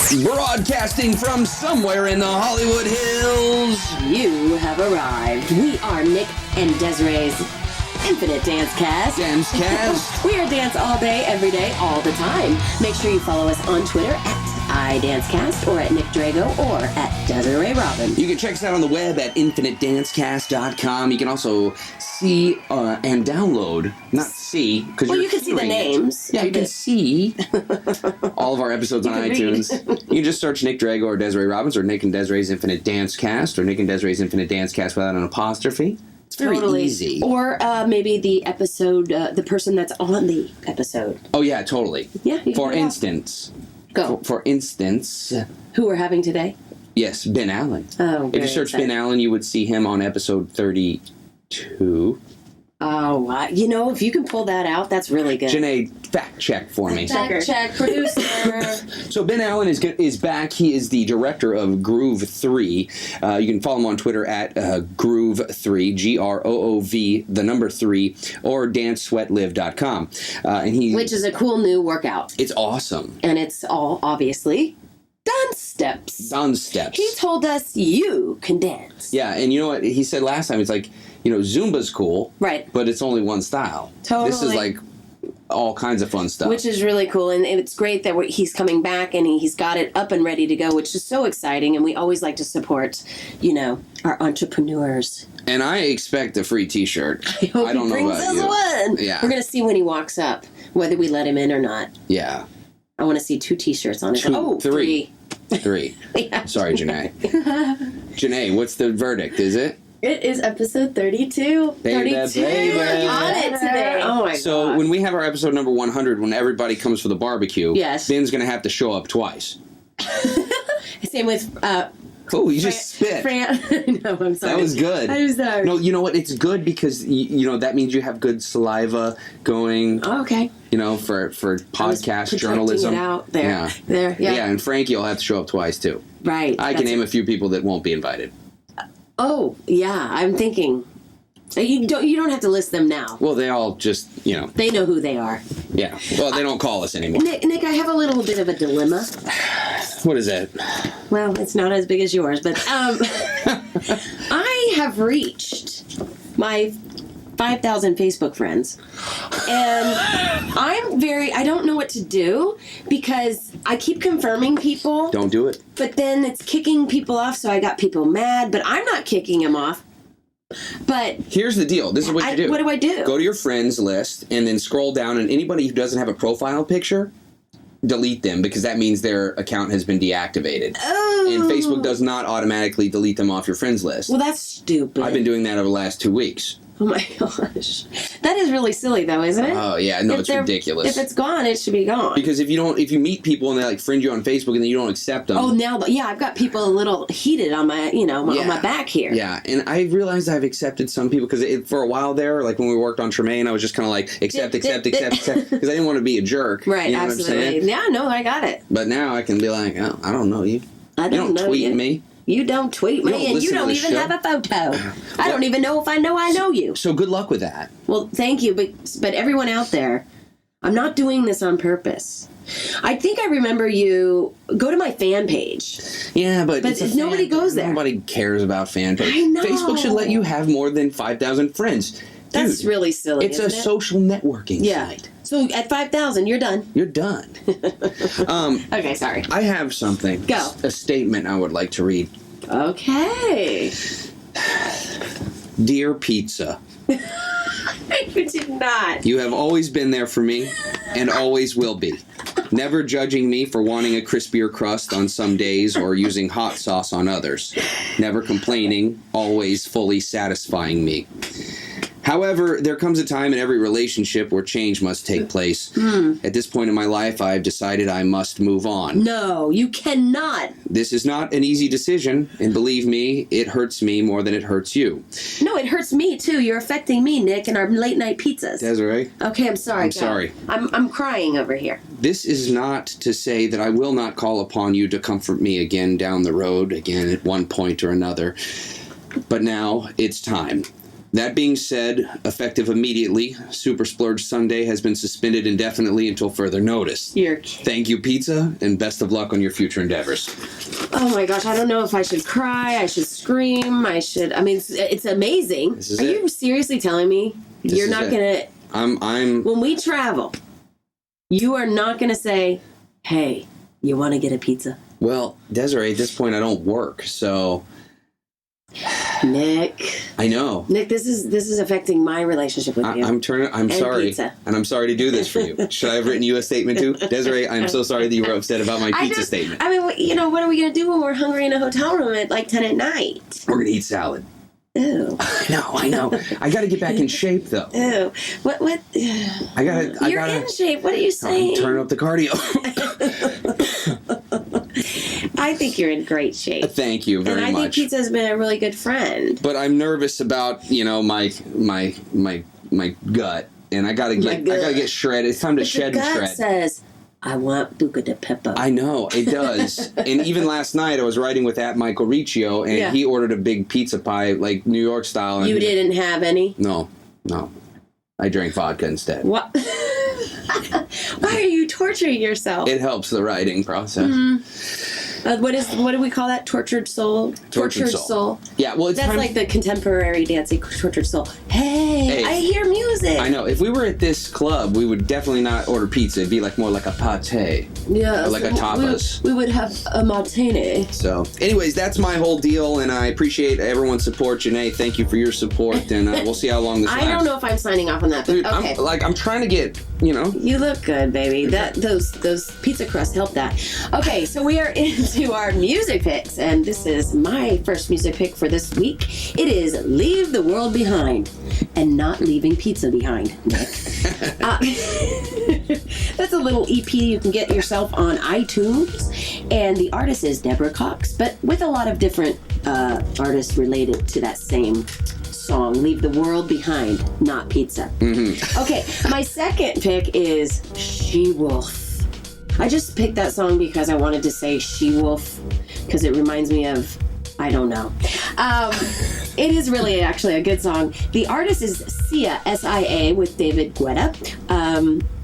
Broadcasting from somewhere in the Hollywood Hills. You have arrived. We are Nick and Desiree's Infinite Dance Cast. Dance Cast. We are dance all day, every day, all the time. Make sure you follow us on Twitter at iDanceCast or at Nick Drago or at Desiree Robin. You can check us out on the web at infinitedancecast.com. You can also see and download, not see, because you can see the names. Yeah, you can see all of our episodes on iTunes. You can just search Nick Drago or Desiree Robbins or Nick and Desiree's Infinite Dance Cast or Nick and Desiree's Infinite Dance Cast without an apostrophe. It's very easy. Or maybe the episode, the person that's on the episode. Oh, yeah, totally. Yeah. For instance. Go. For instance. Who we're having today? Yes, Ben Allen. Oh, if you search Ben Allen, you would see him on episode 32. Oh, if you can pull that out, that's really good. Janae, fact check for me. Fact check, producer. So Ben Allen is back. He is the director of Groove 3. You can follow him on Twitter at Groove3, Groov, the number 3, or dancesweatlive.com. Which is a cool new workout. It's awesome. And it's all, obviously, dance steps. Dance steps. He told us you can dance. Yeah, and you know what he said last time? It's like, Zumba's cool. Right. But it's only one style. Totally. This is like all kinds of fun stuff. Which is really cool. And it's great that he's coming back and he's got it up and ready to go, which is so exciting. And we always like to support, our entrepreneurs. And I expect a free T-shirt. I don't know about you. One. Yeah. We're going to see when he walks up, whether we let him in or not. Yeah. I want to see 2 T-shirts on it. Three. 3. Yeah. Sorry, Janae. Janae, what's the verdict? Is it? It is episode 32. Baby. On it today. Oh my god. So when we have our episode number 100, when everybody comes for the barbecue, yes, Ben's going to have to show up twice. Same with... Oh, you just spit. No, I'm sorry. That was good. I'm sorry. No, you know what? It's good because, that means you have good saliva going. Oh, okay. For podcast journalism. It out there. Yeah. Yeah, and Frankie will have to show up twice, too. Right. I can name a few people that won't be invited. Oh, yeah. I'm thinking... You don't have to list them now. Well, they all just, They know who they are. Yeah. Well, they don't call us anymore. Nick, I have a little bit of a dilemma. What is that? Well, it's not as big as yours, but I have reached my 5,000 Facebook friends. And I don't know what to do because I keep confirming people. Don't do it. But then it's kicking people off, so I got people mad, but I'm not kicking them off. But here's the deal. This is what you do. What do I do? Go to your friends list and then scroll down, and anybody who doesn't have a profile picture, delete them because that means their account has been deactivated. Oh. And Facebook does not automatically delete them off your friends list. Well, that's stupid. I've been doing that over the last 2 weeks. Oh my gosh. That is really silly though, isn't it? Oh yeah, no, it's ridiculous. If it's gone, it should be gone. Because if you meet people and they friend you on Facebook and then you don't accept them. Oh, now, I've got people a little heated on my, on my back here. Yeah, and I realized I've accepted some people because for a while there, like when we worked on Tremaine, I was just kind of like accept, because I didn't want to be a jerk. Right, you know absolutely. What I'm saying? Yeah, no, I got it. But now I can be like, oh, I don't know you. I don't know tweet you. me. You don't tweet me, and you don't even have a photo. I don't even know if I know you. So good luck with that. Well, thank you, but everyone out there, I'm not doing this on purpose. I think I remember you. Go to my fan page. Yeah, but nobody goes there. Nobody cares about fan page. I know. Facebook should let you have more than 5,000 friends. Dude, that's really silly. It's a social networking site. So at 5,000, you're done. You're done. Okay, sorry. I have something. Go. A statement I would like to read. Okay. Dear Pizza. You did not. You have always been there for me and always will be. Never judging me for wanting a crispier crust on some days or using hot sauce on others. Never complaining, always fully satisfying me. However, there comes a time in every relationship where change must take place. At this point in my life, I've decided I must move on. No, you cannot. This is not an easy decision, and believe me, it hurts me more than it hurts you. No, it hurts me too. You're affecting me, Nick, and our late night pizzas. Desiree? Okay, I'm sorry. I'm sorry. I'm crying over here. This is not to say that I will not call upon you to comfort me again down the road, again at one point or another. But now it's time. That being said, effective immediately, Super Splurge Sunday has been suspended indefinitely until further notice. Thank you, pizza, and best of luck on your future endeavors. Oh my gosh, I don't know if I should cry, I should scream, I mean, it's amazing. This is Are it. you seriously telling me you're not going to... I'm... When we travel, you are not going to say, hey, you want to get a pizza? Well, Desiree, at this point, I don't work, so... Nick. I know. Nick, this is affecting my relationship with you. I'm sorry. Pizza. And I'm sorry to do this for you. Should I have written you a statement too? Desiree, I'm so sorry that you were upset about my pizza statement. I mean, what are we going to do when we're hungry in a hotel room at like 10 at night? We're going to eat salad. Ew. I know. I got to get back in shape though. Ew. What? You're in shape. What are you saying? Turn up the cardio. I think you're in great shape. Thank you very much. And I think pizza's been a really good friend. But I'm nervous about, my gut, and I gotta get shredded. It's time to shed and shred. Gut says, I want buca de pepo. I know, it does. And even last night I was riding with Michael Riccio, and he ordered a big pizza pie, like New York style. And you didn't have any? No. I drank vodka instead. What? Why are you torturing yourself? It helps the writing process. What do we call that? Tortured soul? Tortured soul. Yeah, well, that's like the contemporary dancing tortured soul. Hey, I hear music. I know. If we were at this club, we would definitely not order pizza. It'd be more like a pate. Yeah. Or like a tapas. We would have a martini. So, anyways, that's my whole deal, and I appreciate everyone's support. Janae, thank you for your support, and we'll see how long this lasts. I don't know if I'm signing off on that, but dude, okay. I'm trying to get, You look good, baby. Those pizza crusts help that. Okay, so we are into our music picks, and this is my first music pick for this week. It is Leave the World Behind, and not leaving pizza behind, Nick. That's a little EP you can get yourself on iTunes, and the artist is Deborah Cox, but with a lot of different artists related to that same song, Leave the World Behind, not pizza. Mm-hmm. Okay, my second pick is She-Wolf. I just picked that song because I wanted to say She-Wolf, because it reminds me of, I don't know. It is really actually a good song. The artist is Sia, S-I-A, with David Guetta.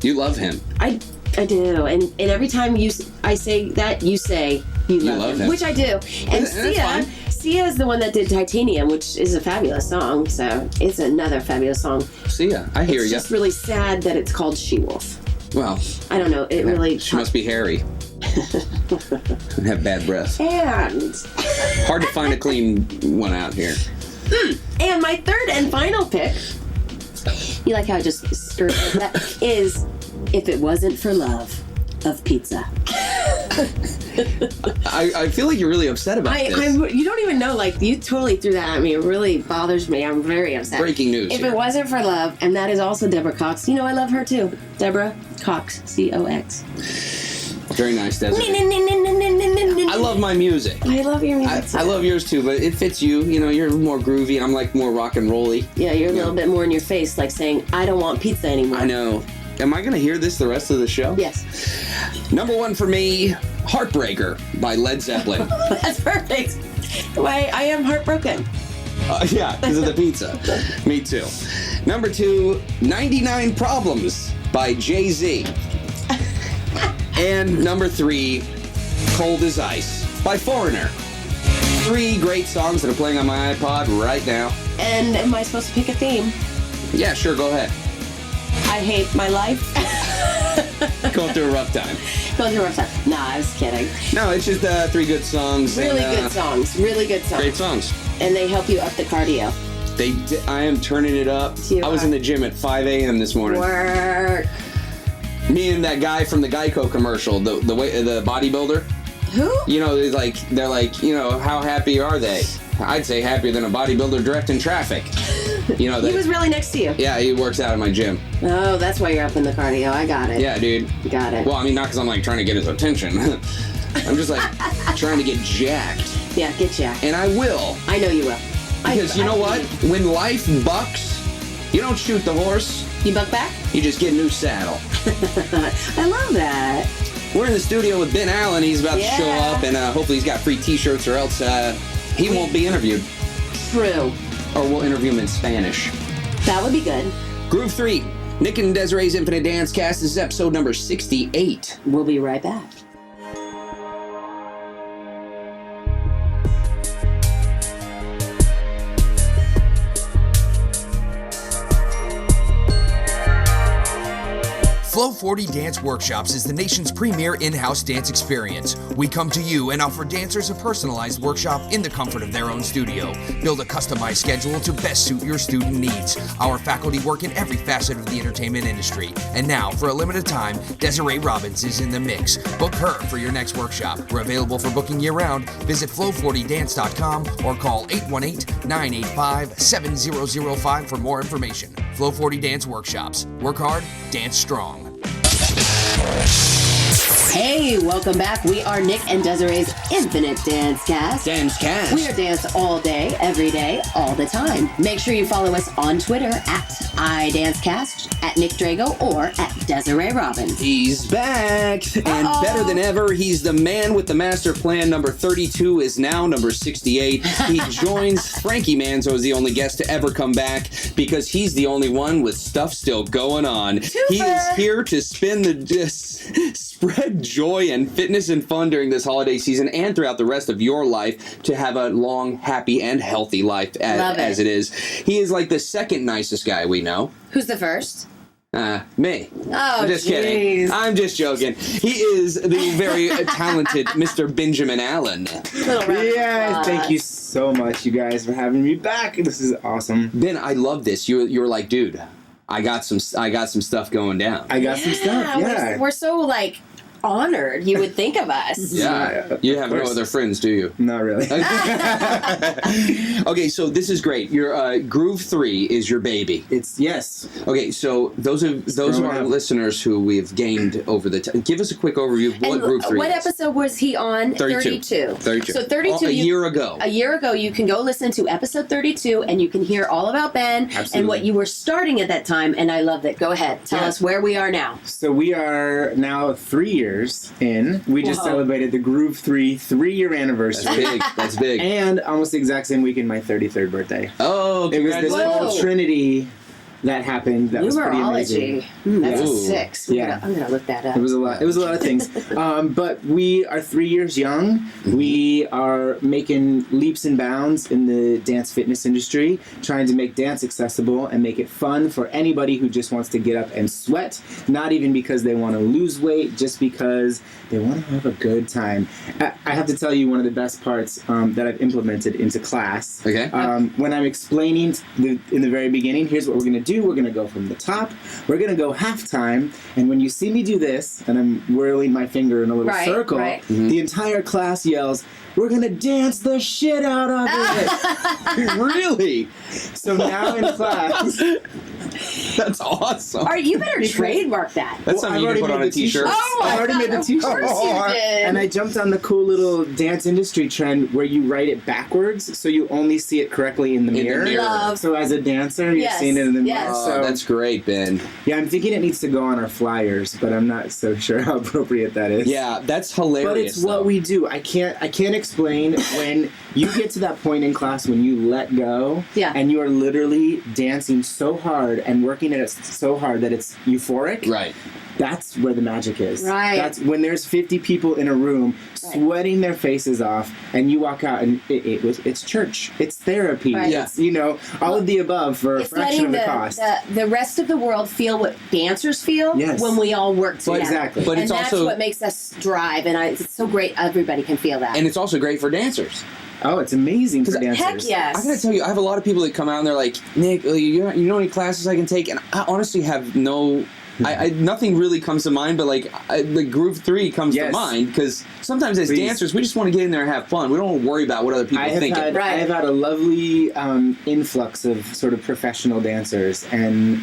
You love him. I do, and every time I say that, you say you love him, which I do. And Sia is the one that did Titanium, which is a fabulous song, so it's another fabulous song. Sia, I hear you. It's just really sad that it's called She-Wolf. Well, I don't know. It really... She must be hairy. And have bad breath. And... Hard to find a clean one out here. And my third and final pick, you like how I just stirred that, is If It Wasn't for Love of Pizza. I feel like you're really upset about this. You don't even know, you totally threw that at me. It really bothers me. I'm very upset. Breaking news. If it wasn't for love, and that is also Deborah Cox. I love her too. Deborah Cox, C-O-X. Very nice, Desiree. I love my music. I love your music too. I love yours too, but it fits you. You're more groovy. I'm more rock and rolly. Yeah, you're a little bit more in your face, like saying, I don't want pizza anymore. I know. Am I going to hear this the rest of the show? Yes. Number one for me, Heartbreaker by Led Zeppelin. That's perfect. Why, I am heartbroken. Yeah, because of the pizza. Me too. Number two, 99 Problems by Jay-Z. And number three, Cold as Ice by Foreigner. 3 great songs that are playing on my iPod right now. And am I supposed to pick a theme? Yeah, sure, go ahead. I hate my life. Going through a rough time. Going through a rough time. Nah, I was kidding. No, it's just 3 good songs. Really good songs. Really good songs. Great songs. And they help you up the cardio. I am turning it up. I was in the gym at 5 a.m. this morning. Work. Me and that guy from the Geico commercial, the bodybuilder. Who? They're like, how happy are they? I'd say happier than a bodybuilder directing traffic. He was really next to you. Yeah, he works out at my gym. Oh, that's why you're up in the cardio. I got it. Yeah, dude. Got it. Well, not because I'm trying to get his attention. I'm just trying to get jacked. Yeah, get jacked. And I will. I know you will. Because you know what? When life bucks, you don't shoot the horse. You buck back? You just get a new saddle. I love that. We're in the studio with Ben Allen. He's about to show up, and hopefully he's got free t-shirts, or else he won't be interviewed. True. or we'll interview him in Spanish. That would be good. Groove 3, Nick and Desiree's Infinite Dance Cast. This is episode number 68. We'll be right back. Flow 40 Dance Workshops is the nation's premier in-house dance experience. We come to you and offer dancers a personalized workshop in the comfort of their own studio. Build a customized schedule to best suit your student needs. Our faculty work in every facet of the entertainment industry. And now, for a limited time, Desiree Robbins is in the mix. Book her for your next workshop. We're available for booking year-round. Visit flow40dance.com or call 818-985-7005 for more information. Flow 40 Dance Workshops. Work hard, dance strong. Hey, welcome back. We are Nick and Desiree's Infinite Dance Cast. Dance Cast. We are dance all day, every day, all the time. Make sure you follow us on Twitter at iDanceCast, at Nick Drago, or at Desiree Robbins. He's back, and better than ever, he's the man with the master plan. Number 32 is now number 68. He joins Frankie Manzo as the only guest to ever come back because he's the only one with stuff still going on. He is here to spread joy and fitness and fun during this holiday season and throughout the rest of your life to have a long, happy, and healthy life as it is. He is like the second nicest guy we know. Who's the first? Me. Oh, I'm just kidding. I'm just joking. He is the very talented Mr. Benjamin Allen. Yes, thank you so much, you guys, for having me back. This is awesome. Ben, I love this. You're like, dude, I got some stuff going down. I got some stuff. Yeah, we're so like honored. You would think of us. Yeah. You have no other friends, do you? Not really. Okay, so this is great. Your Groove 3 is your baby. Yes. Okay, so those of our listeners who we've gained over the time, give us a quick overview of what Groove 3 what is. episode was he on? 32. 32. So 32. A year ago. A year ago, you can go listen to episode 32, and you can hear all about Ben and what you were starting at that time. And I love that. Go ahead. Tell us where we are now. So we are now 3 years in. We just celebrated the Groove 3 3-year anniversary. That's big. And almost the exact same weekend, my 33rd birthday. Oh, it was this whole trinity that happened. That was pretty amazing. That's a 6. I'm gonna look that up. It was a lot. It was a lot of things. But we are 3 years young. Mm-hmm. We are making leaps and bounds in the dance fitness industry, trying to make dance accessible and make it fun for anybody who just wants to get up and sweat. Not even because they want to lose weight, just because they want to have a good time. I have to tell you one of the best parts that I've implemented into class. Okay. When I'm explaining in the very beginning, here's what we're going to do. We're going to go from the top. We're going to go halftime. And when you see me do this, and I'm whirling my finger in a little circle, the entire class yells, "We're going to dance the shit out of it." Really? So now in class... That's awesome. You better trademark that. That's something you can put on a t-shirt. I already made the t-shirt. Of course you did. And I jumped on the cool little dance industry trend where you write it backwards so you only see it correctly in the mirror. Love. So as a dancer, you're seeing it in the mirror. Oh, so, that's great, Ben. Yeah, I'm thinking it needs to go on our flyers, but I'm not so sure how appropriate that is. Yeah, that's hilarious. But it's what we do. I can't explain when you get to that point in class when you let go and you are literally dancing so hard and working at it so hard that it's euphoric. Right. That's where the magic is. Right. That's when there's 50 people in a room sweating their faces off, and you walk out, and it's church, it's therapy, it's all of the above for a fraction of the cost. The rest of the world feel what dancers feel when we all work together. Exactly. But and that's what makes us drive, and it's so great. Everybody can feel that, and it's also great for dancers. Oh, it's amazing for dancers. Heck yes. I gotta tell you, I have a lot of people that come out and they're like, "Nick, you know any classes I can take?" And I honestly have no. Nothing really comes to mind, but the Groove 3 comes to mind because sometimes as dancers, we just want to get in there and have fun. We don't want to worry about what other people think. I have had a lovely influx of sort of professional dancers, and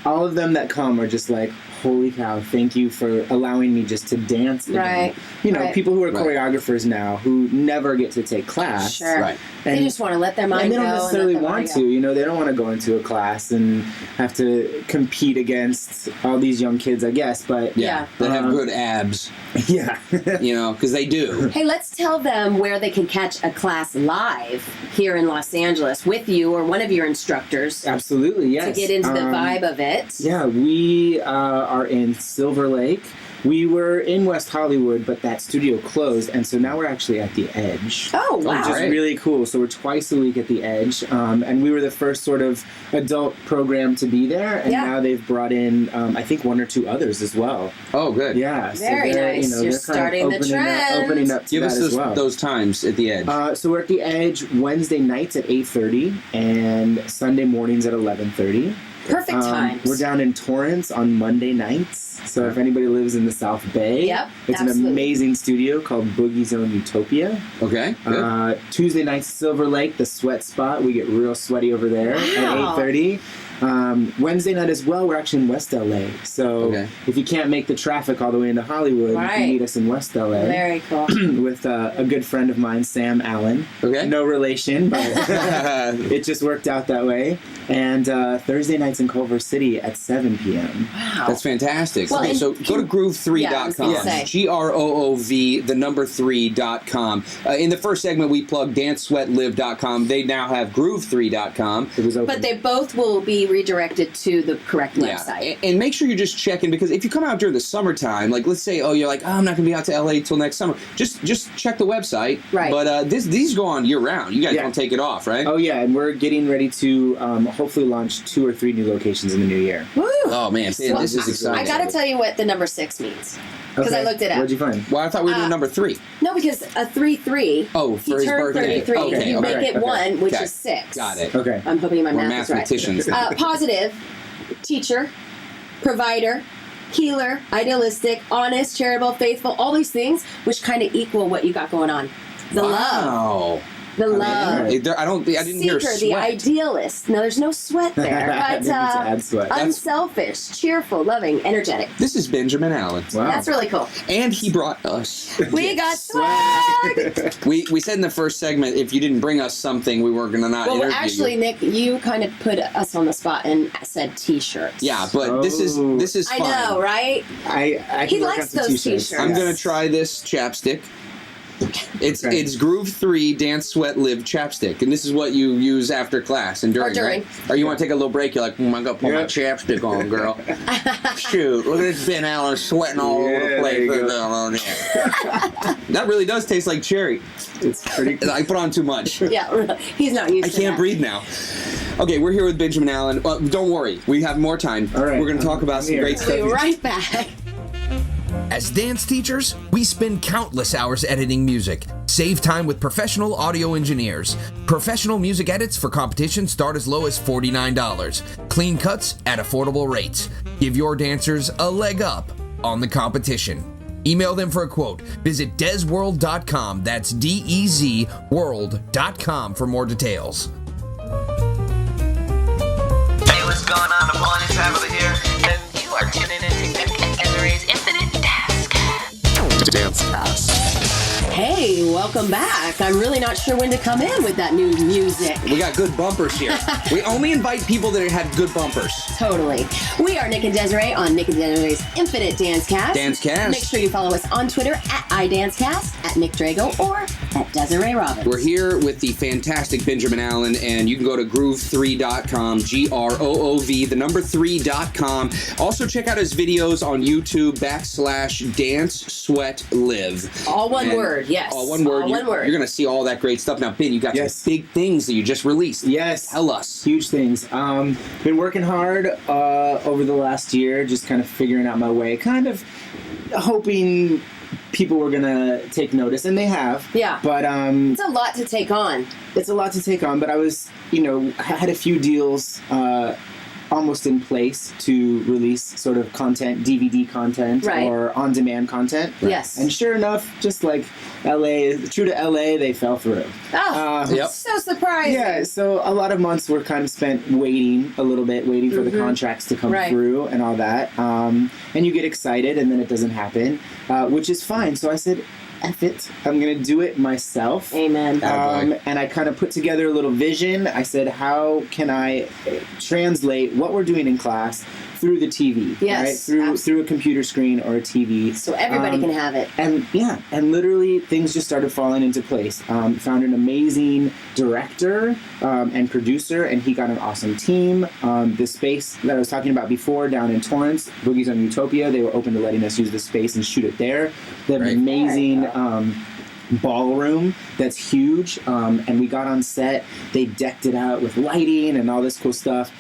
all of them that come are just like, holy cow, thank you for allowing me just to dance again. Right. You know, Right. people who are Right. choreographers now who never get to take class. Sure. Right. They And- just want to let their mind and they go. don't necessarily and let their want body to, you know, they don't want to go into a class and have to compete against all these young kids, I guess, but Yeah. That have good abs, yeah. you know, because they do. Hey, let's tell them where they can catch a class live here in Los Angeles with you or one of your instructors Absolutely, yes. to get into the vibe of it. Yeah, we are in Silver Lake. We were in West Hollywood, but that studio closed, and so now we're actually at the Edge. Oh, wow. Which is Great. really cool. So we're twice a week at the Edge, and we were the first sort of adult program to be there, and Yeah. now they've brought in, I think, one or two others as well. Oh, good. Yeah, Very they're, nice. You're they're starting the trend. opening up to Give that us as well. those times at the Edge. So we're at the Edge Wednesday nights at 8:30 and Sunday mornings at 11:30. Perfect times. We're down in Torrance on Monday nights. So if anybody lives in the South Bay, Yep, it's absolutely. an amazing studio called Boogie Zone Utopia. Okay, good. Tuesday nights, Silver Lake, the sweat spot. We get real sweaty over there Wow. at 8:30. Wednesday night as well, we're actually in West LA. So Okay. if you can't make the traffic all the way into Hollywood, Right. you can meet us in West LA. Very cool. With a good friend of mine, Sam Allen. Okay. No relation, but it just worked out that way. And Thursday nights in Culver City at 7 p.m. Wow. That's fantastic. Well, okay, and so go to Yeah, I was gonna groove3.com. say. GROOV, the number 3.com. In the first segment, we plugged dancesweatlive.com. They now have groove3.com. It was open. But they both will be redirected to the correct Yeah, website. and make sure you're just checking, because if you come out during the summertime, like let's say, oh, you're like, oh, I'm not gonna be out to LA till next summer. Just check the website. Right. But these go on year round. You guys Yeah. don't take it off, right? Oh yeah, and we're getting ready to hopefully launch 2 or 3 new locations in the new year. Woo! Oh man, Well, this is exciting. I gotta tell you what the number 6 means. Because I Okay. looked it up. What'd you find? Well, I thought we were doing number 3. No, because a 3-3. Oh, he for his turned birthday. 33. Okay, you okay, make it okay. 1, which Okay. is 6. Got it. Okay. I'm hoping my We're math is right. mathematicians. Positive, teacher, provider, healer, idealistic, honest, charitable, faithful, all these things, which kind of equal what you got going on. The love. Wow. The love. I didn't hear Seeker, sweat. the idealist. No, there's no sweat there. I But didn't need to add sweat. unselfish, cheerful, loving, energetic. This is Benjamin Allen. Wow. That's really cool. And he brought us. We got swag! We said in the first segment, if you didn't bring us something, we weren't going to not Well, interview actually, you. Nick, you kind of put us on the spot and said T-shirts. Yeah, but this is Oh. fine. I know, right? I He can work likes on some those t-shirts. t-shirts. I'm going to try this chapstick. It's Okay. it's Groove 3 Dance Sweat Live chapstick, and this is what you use after class and during. during. Right? Or you want to take a little break? You're like, I gotta put my Yeah. chapstick on, girl. Shoot, look at this Ben Allen sweating all over the Yeah, place. there you go. That really does taste like cherry. It's pretty cool. I put on too much. Yeah, he's not used I to can't that. breathe now. Okay, we're here with Benjamin Allen. Don't worry, we have more time. All right, We're going to talk about I'm some here. great We'll be stuff. right back. As dance teachers, we spend countless hours editing music. Save time with professional audio engineers. Professional music edits for competition start as low as $49. Clean cuts at affordable rates. Give your dancers a leg up on the competition. Email them for a quote. Visit dezworld.com. That's DEZ world.com for more details. Hey, what's going on? I'm on this tab over here, and you are tuning into Desiree's Infinite Task. Hey, welcome back. I'm really not sure when to come in with that new music. We got good bumpers here. We only invite people that have good bumpers. Totally. We are Nick and Desiree on Nick and Desiree's Infinite Dancecast. Dancecast. Make sure you follow us on Twitter at iDancecast, at Nick Drago, or at Desiree Robbins. We're here with the fantastic Benjamin Allen, and you can go to groove3.com, GROOV, the number 3.com. Also check out his videos on YouTube, /DanceSweatLive. All one And word, yes. All one word. All one word. You're going to see all that great stuff. Now, Ben, you got Yes. some big things that you just released. Yes. Tell us. Huge things. Been working hard over the last year, just kind of figuring out my way, kind of hoping people were gonna take notice, and they have. Yeah. But It's a lot to take on. it's a lot to take on. But I was, had a few deals almost in place to release sort of content, DVD content, Right. or on-demand content. Yes. And sure enough, just like LA, true to LA, they fell through. Oh, Yep. so surprising. Yeah, so a lot of months were kind of spent waiting a little bit, waiting for the contracts to come Right. through and all that. And you get excited and then it doesn't happen, which is fine. So I said, F it. I'm going to do it myself. Amen. Attaboy. And I kind of put together a little vision. I said, how can I translate what we're doing in class through the TV? Yes, Right? Through a computer screen or a TV. So everybody can have it. And yeah, and literally things just started falling into place. Found an amazing director and producer, and he got an awesome team. The space that I was talking about before down in Torrance, Boogies on Utopia, they were open to letting us use the space and shoot it there. They have an Right. amazing ballroom that's huge, and we got on set. They decked it out with lighting and all this cool stuff.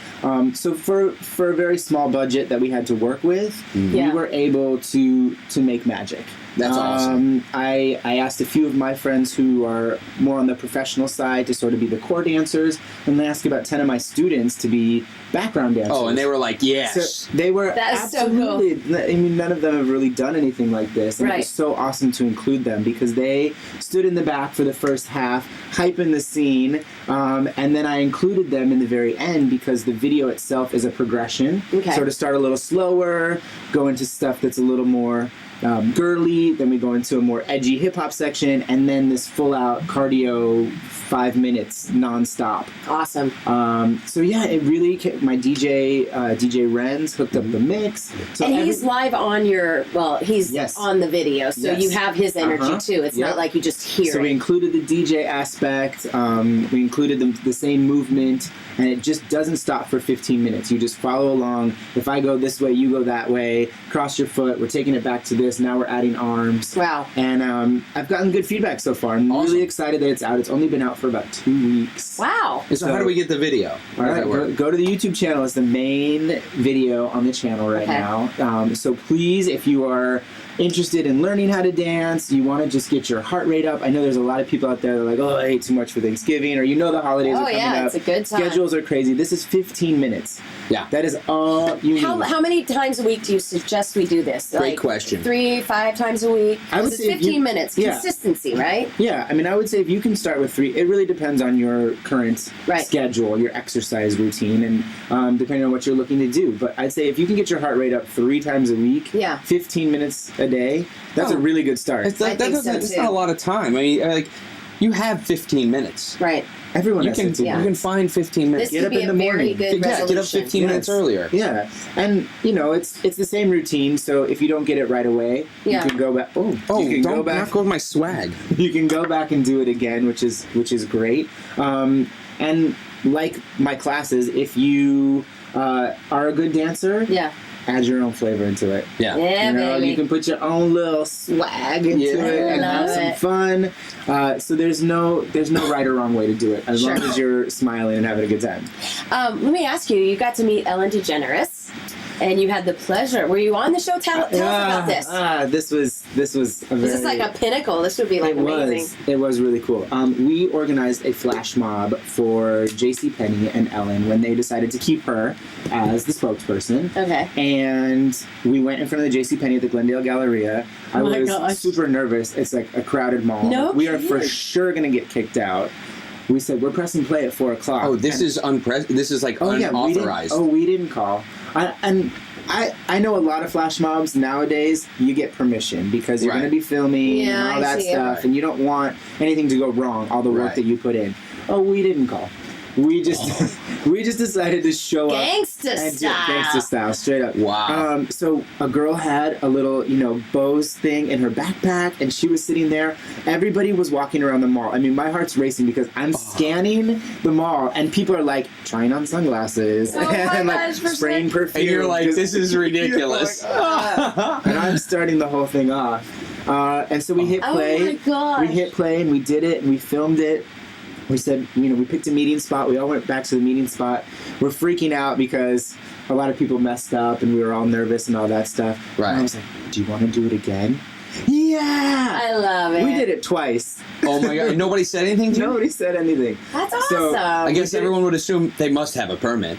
So for a very small budget that we had to work with, Yeah. we were able to make magic. That's awesome. I asked a few of my friends who are more on the professional side to sort of be the core dancers, and I asked about 10 of my students to be background dancers. Oh, and they were like, yes. So they were That is so cool. absolutely. I mean, none of them have really done anything like this, and it Right. was so awesome to include them because they stood in the back for the first half, hyping the scene, and then I included them in the very end because the video itself is a progression. Okay. Sort of start a little slower, go into stuff that's a little more girly, then we go into a more edgy hip hop section, and then this full out cardio 5 minutes nonstop. Awesome. So yeah, it really my DJ Renz hooked up the mix. So And he's live on your, he's Yes. on the video, so Yes. you have his energy Uh-huh. too. It's Yep. not like you just hear So we it. included the DJ aspect. We included the same movement, and it just doesn't stop for 15 minutes. You just follow along. If I go this way, you go that way. Cross your foot. We're taking it back to this. Now we're adding arms. Wow. And I've gotten good feedback so far. I'm Awesome. really excited that it's out. It's only been out for about 2 weeks. Wow. So how do we get the video? All How does right, that work? go to the YouTube channel. It's the main video on the channel right Okay. now. So please, if you are interested in learning how to dance, you want to just get your heart rate up. I know there's a lot of people out there that are like, oh, I ate too much for Thanksgiving, or the holidays Oh, are coming yeah, up. it's a good time. Schedules are crazy. This is 15 minutes. Yeah. That is all you need. How many times a week do you suggest we do this? Great question. 3-5 times a week? I would 'Cause it's say if 15 you- minutes. yeah. Consistency, right? Yeah, I mean, I would say if you can start with 3, it really depends on your current Right. schedule, your exercise routine, and depending on what you're looking to do. But I'd say if you can get your heart rate up 3 times a week, Yeah. 15 minutes a day, that's a Oh. really good start. It's, I that think doesn't, so, it's too. not a lot of time. I mean, like, you have 15 minutes. Right. Everyone You has can 15 yeah. you can find 15 minutes. This Get could up be in a the very morning. good Yeah, resolution. get up 15 minutes earlier. Yeah, and it's the same routine. So if you don't get it right away, Yeah. you can go back. Oh, Oh, you can don't go back. knock over my swag. You can go back and do it again, which is great. And like my classes, if you are a good dancer, Yeah. add your own flavor into it. Yeah. Yeah, You know, baby. you can put your own little swag into Yeah. it and have Love some it. fun. So there's no right or wrong way to do it, as long as you're smiling and having a good time. Let me ask you, you got to meet Ellen DeGeneres, and you had the pleasure. Were you on the show? Tell us about this. This was a very. This is like a pinnacle. This would be like amazing. It was really cool. We organized a flash mob for JCPenney and Ellen when they decided to keep her as the spokesperson. Okay. And we went in front of the JCPenney at the Glendale Galleria. I Oh my was gosh. super nervous. It's like a crowded mall. No we are for kidding. sure going to get kicked out. We said, we're pressing play at 4 o'clock. Oh, this And- is this is like unauthorized. we didn't call. I know a lot of flash mobs nowadays, you get permission because you're Right. going to be filming Yeah, and all I that see it. stuff, Right. and you don't want anything to go wrong, all the work Right. that you put in. Oh, we didn't call. We just we just decided to show Gangsta up. And style. Gangsta style, straight up. Wow. So a girl had a little, Bose thing in her backpack, and she was sitting there. Everybody was walking around the mall. I mean, my heart's racing because I'm scanning the mall, and people are like trying on sunglasses Oh my and like gosh, for spraying sure. perfume. And you're like, just- this is ridiculous. You're like, and I'm starting the whole thing off. And so we hit Oh play. my gosh. We hit play, and we did it, and we filmed it. We said, we picked a meeting spot. We all went back to the meeting spot. We're freaking out because a lot of people messed up and we were all nervous and all that stuff. Right. And I was like, do you want to do it again? Yeah! I love it. We did it twice. Oh my god! Nobody said anything to you? Nobody said anything. That's So, awesome. I guess did it. everyone would assume they must have a permit.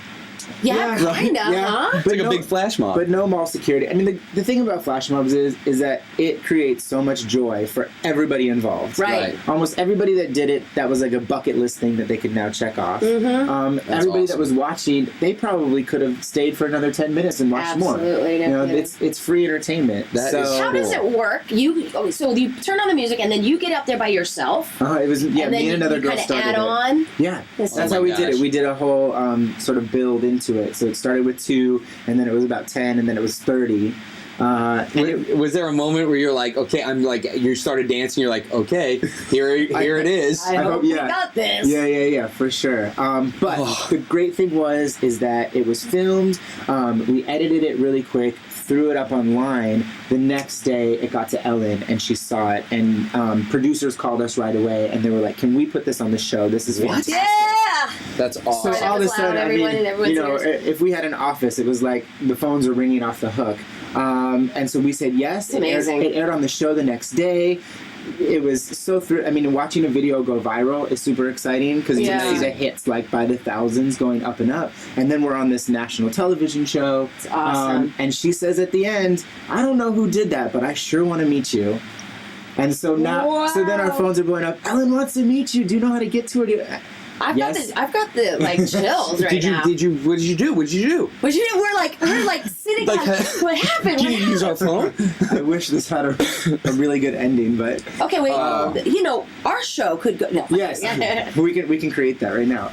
Yeah, kind of, huh? It's like a big flash mob. But no mall security. I mean, the thing about flash mobs is that it creates so much joy for everybody involved. Right. Almost everybody that did it, that was like a bucket list thing that they could now check off. Everybody awesome. that was watching, they probably could have stayed for another 10 minutes and watched more. Absolutely, no You know, kidding. it's free entertainment. That is How does it work? So you turn on the music and then you get up there by yourself, It was and then me and another you girl kind of started add it. on. Yeah, That's that's Oh how my we did gosh. it. We did a whole sort of build into it. So it started with 2, and then it was about 10, and then it was 30. Was there a moment where you're like, okay, I'm like, you started dancing, you're like, okay, here it is. I hope we got this. Yeah, for sure. But the great thing is that it was filmed. We edited it really quick, threw it up online. The next day, it got to Ellen, and she saw it. And producers called us right away, and they were like, "Can we put this on the show? This is fantastic." Yeah. That's awesome. So all of a was loud, sudden, I everyone mean, in everyone's you know, ears. if we had an office, it was like the phones were ringing off the hook. And so we said yes. It's amazing. It aired on the show the next day. It was so I mean, watching a video go viral is super exciting because you Yeah. see the hits like by the thousands going up and up. And then we're on this national television show. It's awesome. And she says at the end, "I don't know who did that, but I sure want to meet you." And so now, so then our Wow. phones are blowing up. Ellen wants to meet you. Do you know how to get to her? I've Yes. got the like chills right Did you? now. What did you do? But you know, we're like sitting. Like, what happened? Can What you use our happened? phone? I wish this had a really good ending, but Okay, wait. You know, our show could go. No. yes, we can create that right now.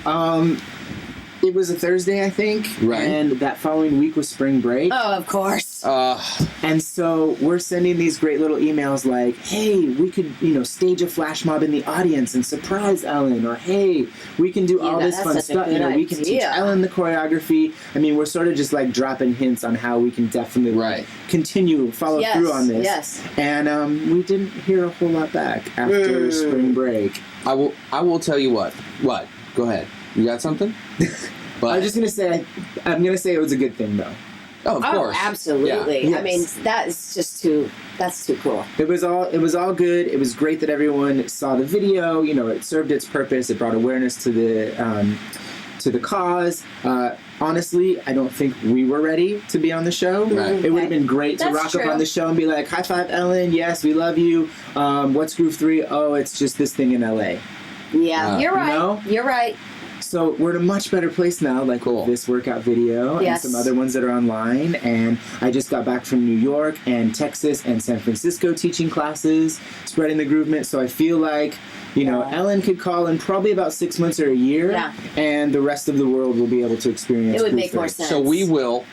It was a Thursday, I think, Right. and that following week was spring break, Oh, of course. and so we're sending these great little emails like, "Hey, we could, stage a flash mob in the audience and surprise Ellen," or "Hey, we can do all this that's fun such a stuff. good We can teach idea. Ellen the choreography." I mean, we're sort of just like dropping hints on how we can definitely Right. follow Yes, through on this. yes. And we didn't hear a whole lot back after spring break. I will tell you what. What? Go ahead. You got something? But I'm just gonna say, I'm gonna say it was a good thing though. oh, of course. Absolutely. Yeah. I mean, Yes. that's too cool. It was all good. It was great that everyone saw the video. It served its purpose. It brought awareness to the cause. Honestly, I don't think we were ready to be on the show. Right. It would have been great to That's rock true. up on the show and be like, "High five, Ellen. Yes, we love you. What's Groove 3? Oh, it's just this thing in LA." Yeah, you're right. no? You're right. So we're in a much better place now, like Cool. this workout video Yes. and some other ones that are online. And I just got back from New York and Texas and San Francisco teaching classes, spreading the groovement. So I feel like, Yeah. Ellen could call in probably about 6 months or a year, Yeah. and the rest of the world will be able to experience It would Groove make more 3. sense. So we will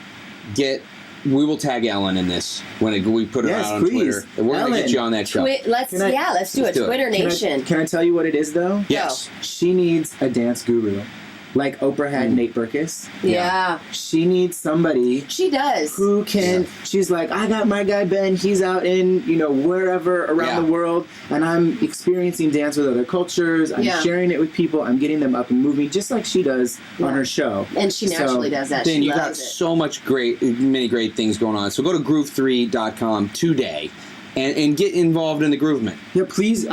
tag Ellen in this when we put her Yes, out on please. Twitter. And we're gonna get Ellen. you on that show. Let's Can I- let's do let's it. do it. Twitter Nation. Can I tell you what it is, though? Yes. She needs a dance guru. Like Oprah had Nate Berkus. Yeah. She needs somebody She does. who can, she's like, "I got my guy Ben, he's out in, wherever around Yeah. the world, and I'm experiencing dance with other cultures, I'm Yeah. sharing it with people, I'm getting them up and moving, just like she does on her show." And she naturally does that. Dan, she you got loves it. so many great things going on. So go to groove3.com today and get involved in the groovement. Yeah, please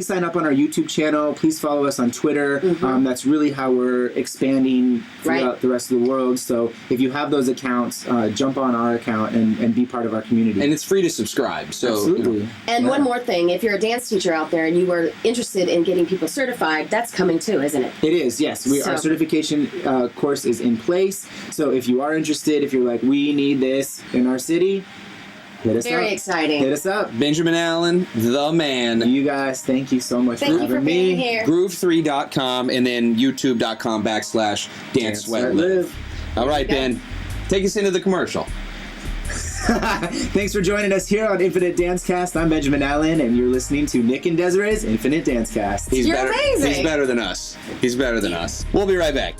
sign up on our YouTube channel. Please follow us on Twitter. That's really how we're expanding throughout Right. the rest of the world. So if you have those accounts, jump on our account and be part of our community. And it's free to subscribe. So Absolutely. And Yeah. one more thing, if you're a dance teacher out there and you are interested in getting people certified, that's coming too, isn't it? It is, yes. Our So- certification course is in place. So if you are interested, if you're like, "We need this in our city," hit us up. Very exciting. Hit us up. Benjamin Allen, the man. You guys, thank you so much Thank for you having for me. being here. Groove3.com and then youtube.com/dance sweat live. All right, There you go. Ben. Take us into the commercial. Thanks for joining us here on Infinite Dancecast. I'm Benjamin Allen, and you're listening to Nick and Desiree's Infinite Dancecast. He's You're better. amazing. He's better than us. He's better than us. We'll be right back.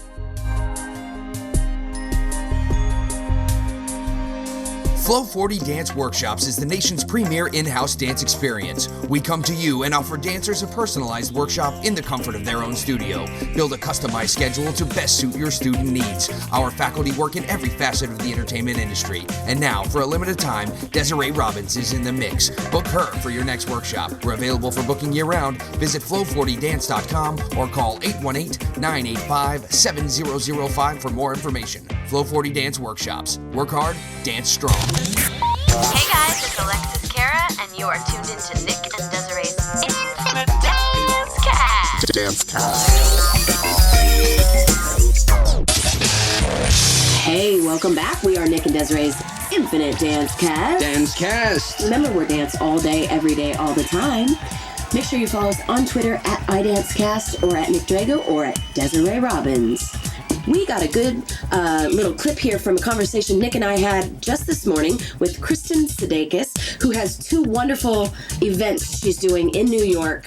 Flow 40 Dance Workshops is the nation's premier in-house dance experience. We come to you and offer dancers a personalized workshop in the comfort of their own studio. Build a customized schedule to best suit your student needs. Our faculty work in every facet of the entertainment industry. And now, for a limited time, Desiree Robbins is in the mix. Book her for your next workshop. We're available for booking year-round. Visit flow40dance.com or call 818-985-7005 for more information. Flow 40 Dance Workshops. Work hard, dance strong. Hey guys, it's Alexis Cara, and you are tuned into Nick and Desiree's Infinite Dance Cast. Hey, welcome back. We are Nick and Desiree's Infinite Dance Cast. Dance Cast. Remember, we're dance all day, every day, all the time. Make sure you follow us on Twitter at iDanceCast or at Nick Drago or at Desiree Robbins. We got a good little clip here from a conversation Nick and I had just this morning with Kristen Sudeikis, who has two wonderful events she's doing in New York.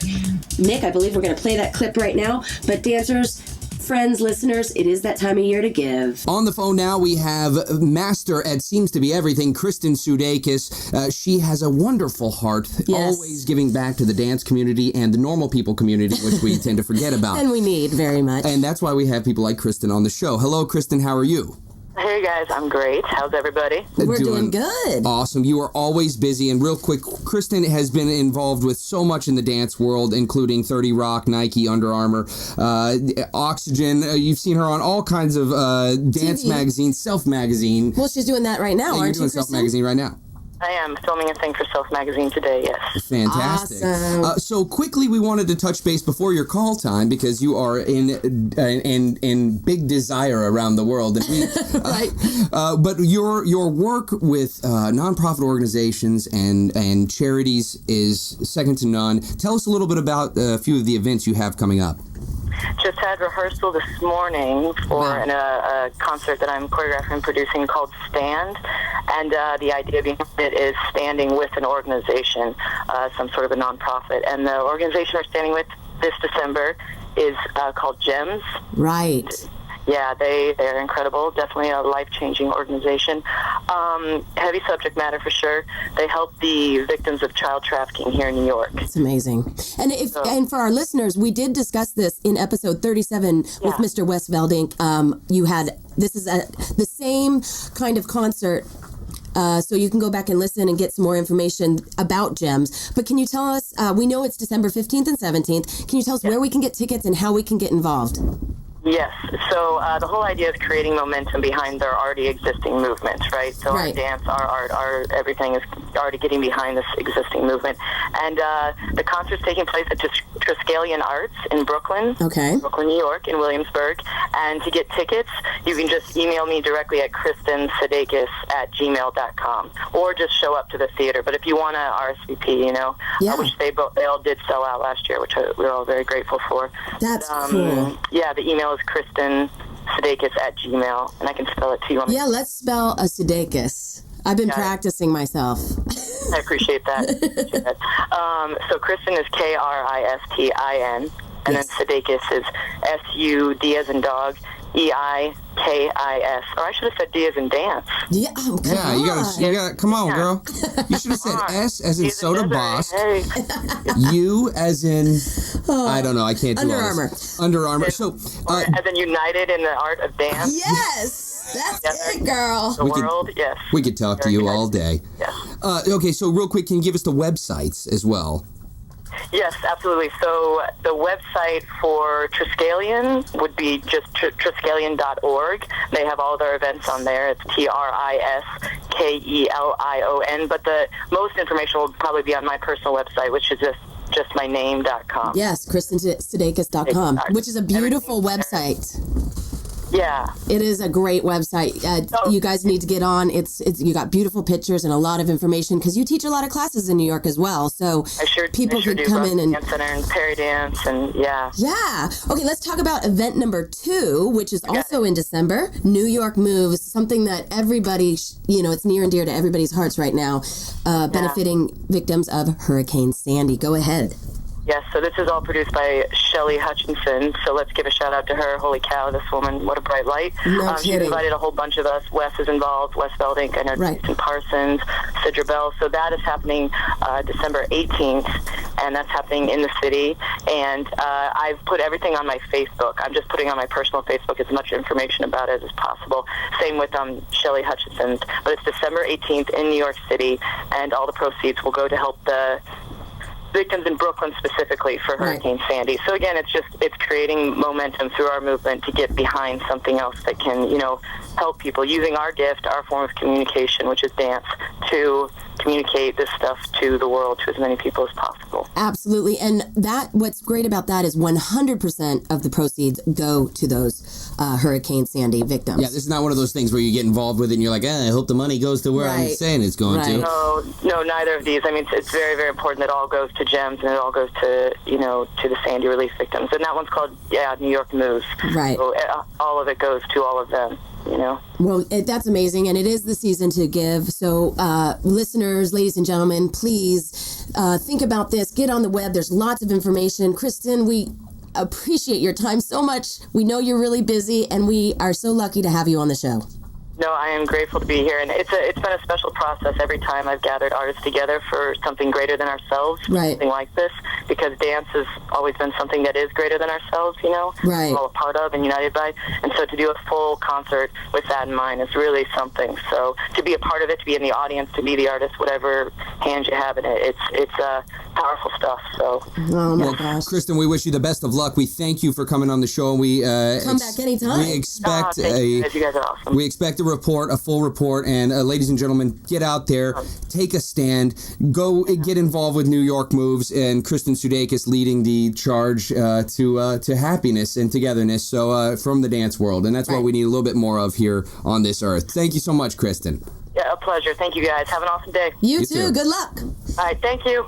Nick, I believe we're going to play that clip right now. But dancers, friends, listeners, it is that time of year to give. On the phone now, we have master at Seems to Be Everything, Kristen Sudeikis. She has a wonderful heart, always giving back to the dance community and the normal people community, which we tend to forget about. And we need very much. And that's why we have people like Kristen on the show. Hello, Kristen. How are you? Hey guys, I'm great. How's everybody? We're doing good. Awesome. You are always busy. And real quick, Kristen has been involved with so much in the dance world, including 30 Rock, Nike, Under Armour, Oxygen. You've seen her on all kinds of dance magazines, Self Magazine. Well, she's doing that right now, aren't you, doing Self Magazine right now. I am filming a thing for Self Magazine today, yes. Fantastic. Awesome. So quickly, we wanted to touch base before your call time because you are in big desire around the world. And we, Right. But your work with nonprofit organizations and charities is second to none. Tell us a little bit about a few of the events you have coming up. Just had rehearsal this morning for a concert that I'm choreographing and producing called Stand. And the idea behind it is standing with an organization, some sort of a nonprofit. And the organization we're standing with this December is called GEMS. Right. Yeah, they're incredible. Definitely a life-changing organization. Heavy subject matter for sure. They help the victims of child trafficking here in New York. It's amazing. And for our listeners, we did discuss this in episode 37 with Mr. Wes Veldink. This is the same kind of concert. So you can go back and listen and get some more information about GEMS. But can you tell us, we know it's December 15th and 17th. Can you tell us where we can get tickets and how we can get involved? Yes. So the whole idea is creating momentum behind their already existing movements, right? So our dance, our art, our everything is already getting behind this existing movement. And the concert's taking place at Triskelion Arts in Brooklyn, New York, in Williamsburg. And to get tickets, you can just email me directly at kristensudeikis@gmail.com or just show up to the theater. But if you want to RSVP, which they all did sell out last year, which we're all very grateful for. That's cool. Yeah, the email is kristensudeikis@gmail, and I can spell it to you. Yeah, let's spell a Sudeikis. I've been practicing myself. I appreciate that. So Kristen is Kristin, and then Sudeikis is SUD as in dog, EIKIS. Or I should have said D as in dance. Yeah, you gotta, come on, girl. You should have said S as in soda boss. Hey. U as in, I don't know, I can't do Under all Armour. this. Under Armour. So, as in united in the art of dance. Yes, that's it, girl. The world, yes. We could talk to you all day. Yes. Okay, so real quick, can you give us the websites as well? Yes, absolutely. So the website for Triskelion would be just triskelion.org. They have all their events on there. It's TRISKELION. But the most information will probably be on my personal website, which is just my name.com. Yes, KristenSudeikis.com, which is a beautiful website. Yeah. It is a great website. You guys need to get on. It's you got beautiful pictures and a lot of information because you teach a lot of classes in New York as well. So people could come in and dance center and Perry dance and yeah. Okay, let's talk about event number 2, which is also in December. New York Moves, something that everybody, it's near and dear to everybody's hearts right now, benefiting victims of Hurricane Sandy. Go ahead. Yes, so this is all produced by Shelly Hutchinson, so let's give a shout out to her. Holy cow, this woman, what a bright light. No She kidding. invited a whole bunch of us. Wes is involved, Wes Beldink, I know Jason Parsons, Sidra Bell. So that is happening December 18th, and that's happening in the city. And I've put everything on my Facebook. I'm just putting on my personal Facebook as much information about it as possible. Same with Shelly Hutchinson's. But it's December 18th in New York City, and all the proceeds will go to help the victims in Brooklyn specifically for Hurricane Sandy. So again, it's creating momentum through our movement to get behind something else that can, help people using our gift, our form of communication, which is dance, to communicate this stuff to the world, to as many people as possible. Absolutely. And what's great about that is 100% of the proceeds go to those Hurricane Sandy victims. Yeah, this is not one of those things where you get involved with it and you're like, I hope the money goes to where I'm saying it's going to. No, neither of these. I mean, it's very, very important that it all goes to GEMS and it all goes to, to the Sandy relief victims. And that one's called, New York Moves. Right. So all of it goes to all of them. Well, that's amazing, and it is the season to give. So, listeners, ladies and gentlemen, please think about this. Get on the web. There's lots of information. Kristen, we appreciate your time so much. We know you're really busy, and we are so lucky to have you on the show. No, I am grateful to be here, and it's been a special process every time I've gathered artists together for something greater than ourselves, something like this, because dance has always been something that is greater than ourselves, Right. we're all a part of and united by, and so to do a full concert with that in mind is really something. So to be a part of it, to be in the audience, to be the artist, whatever hand you have in it, it's powerful stuff. So, oh my gosh, Kristen, we wish you the best of luck. We thank you for coming on the show, and we come back anytime. We expect you guys are awesome. We expect a full report, and ladies and gentlemen, get out there, take a stand, go get involved with New York Moves, and Kristen Sudeikis leading the charge to happiness and togetherness. So from the dance world, and that's what we need a little bit more of here on this earth. Thank you so much, Kristen. Yeah, a pleasure. Thank you guys. Have an awesome day. You too. Good luck. All right, thank you.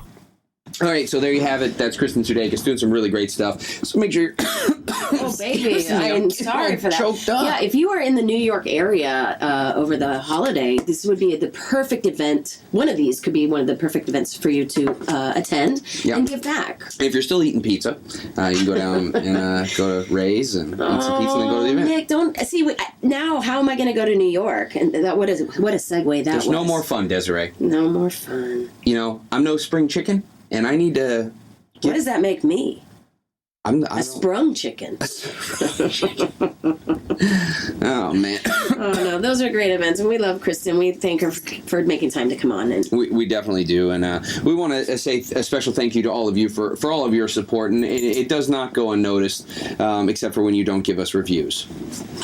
All right, so there you have it. That's Kristen Sudeikis doing some really great stuff. So make sure you're... Oh, baby, I'm sorry for that. Choked up. Yeah, if you are in the New York area over the holiday, this would be the perfect event. One of these could be one of the perfect events for you to attend and give back. If you're still eating pizza, you can go down and go to Ray's and eat some pizza and then go to the event. Nick, don't see now. How am I going to go to New York? And what a segue that There's was. no more fun, Desiree. No more fun. I'm no spring chicken, and I need to. What does that make me? I'm a sprung chicken. Oh, man. Oh, no. Those are great events, and we love Kristen. We thank her for making time to come on. And we definitely do. And we want to say a special thank you to all of you for all of your support. And it does not go unnoticed, except for when you don't give us reviews.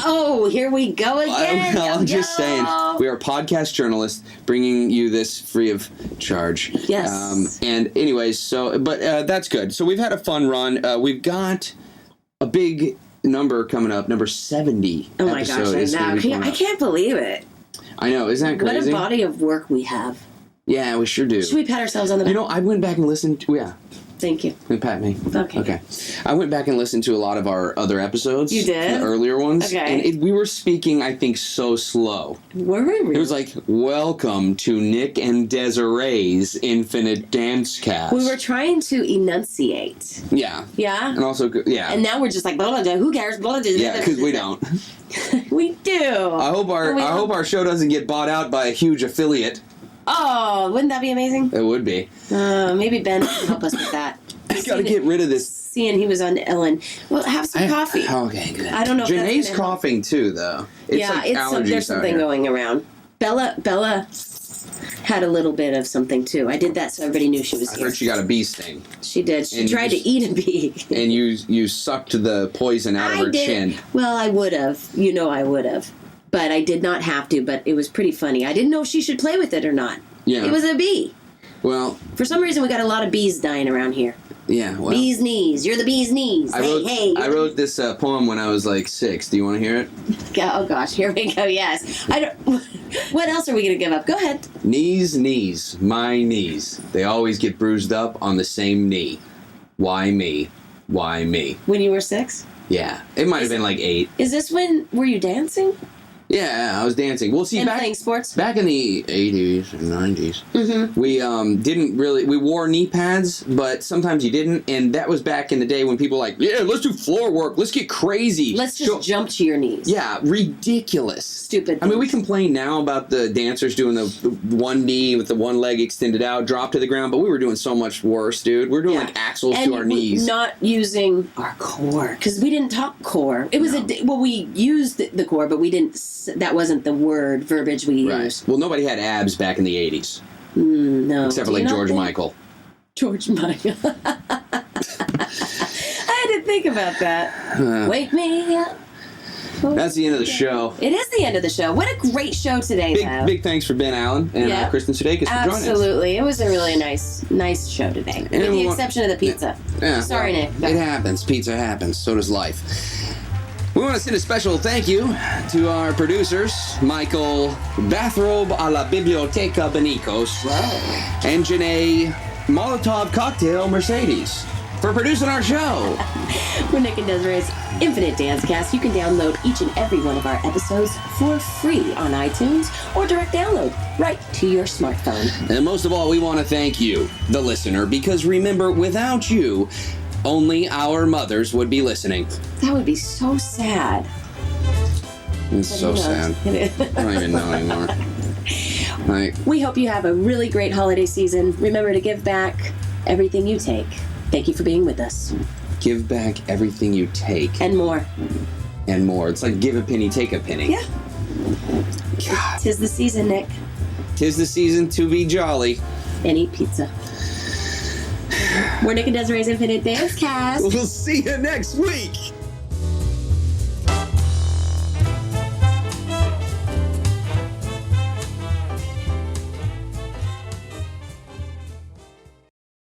Oh, here we go again. I'm just saying. We are podcast journalists bringing you this free of charge. Yes. And anyways, but that's good. So we've had a fun run. We've got a big number coming up, number 70. Oh my gosh, I can't believe it. I know, isn't that crazy? What a body of work we have. Yeah, we sure do. Should we pat ourselves on the back? I went back and listened to, Thank you. Pat me. Okay. I went back and listened to a lot of our other episodes. You did? The earlier ones. Okay. And we were speaking, I think, so slow. Were we really? It was like, welcome to Nick and Desiree's Infinite Dance Cast. We were trying to enunciate. Yeah. Yeah? And also, yeah. And now we're just like, blah, blah, blah, who cares? Blah, blah, blah, Yeah, because we don't. We do. I hope our show doesn't get bought out by a huge affiliate. Oh, wouldn't that be amazing? It would be. Maybe Ben can help us with that. You got to get rid of this. Seeing he was on Ellen. Well, have some coffee. Okay, good. I don't know if Janae's that's coughing too, though. It's like allergies there's something going around. Bella had a little bit of something too. I did that so everybody knew she was I here. heard she got a bee sting. She did. She tried to eat a bee. And you sucked the poison out of her chin. Well, I would have. I would have. But I did not have to, but it was pretty funny. I didn't know if she should play with it or not. Yeah. It was a bee. Well. For some reason, we got a lot of bees dying around here. Yeah, well. Bee's knees. You're the bee's knees. I wrote this poem when I was like 6. Do you want to hear it? Oh, gosh. Here we go. Yes. What else are we going to give up? Go ahead. Knees, my knees. They always get bruised up on the same knee. Why me? Why me? When you were 6? Yeah. It might have been like 8. Is this when, were you dancing? Yeah, I was dancing. Well, see, And playing sports? back in the 80s and 90s, we didn't really, we wore knee pads, but sometimes you didn't, and that was back in the day when people were like, yeah, let's do floor work, let's get crazy. Let's just jump to your knees. Yeah, ridiculous. Stupid I mean, we things. complain now about the dancers doing the one knee with the one leg extended out, drop to the ground, but we were doing so much worse, dude. We're doing like axles and to our knees. Not using our core, because we didn't talk core. It was we used the core, but we didn't. That wasn't the word verbiage we used. Well, nobody had abs back in the 80s. No. Except for like George Michael. George Michael. I had to think about that. Wake me up. That's the end of the show. It is the end of the show. What a great show today, though. Big thanks for Ben Allen and Kristen Sudeikis for joining us. Absolutely. It was a really nice show today. With the exception of the pizza. Yeah, Sorry, well, Nick. It happens. Pizza happens. So does life. We want to send a special thank you to our producers, Michael Bathrobe a la Biblioteca Benicos and Janae Molotov Cocktail Mercedes for producing our show. We're Nick and Desiree's Infinite Dance Cast. You can download each and every one of our episodes for free on iTunes or direct download right to your smartphone. And most of all, we want to thank you, the listener, because remember, without you, only our mothers would be listening. That would be so sad. It's so sad. I don't even know anymore. We hope you have a really great holiday season. Remember to give back everything you take. Thank you for being with us. Give back everything you take. And more. And more. It's like give a penny, take a penny. Yeah. God. 'Tis the season, Nick. 'Tis the season to be jolly. And eat pizza. We're Nick and Desiree's Infinite Dance Cast. We'll see you next week.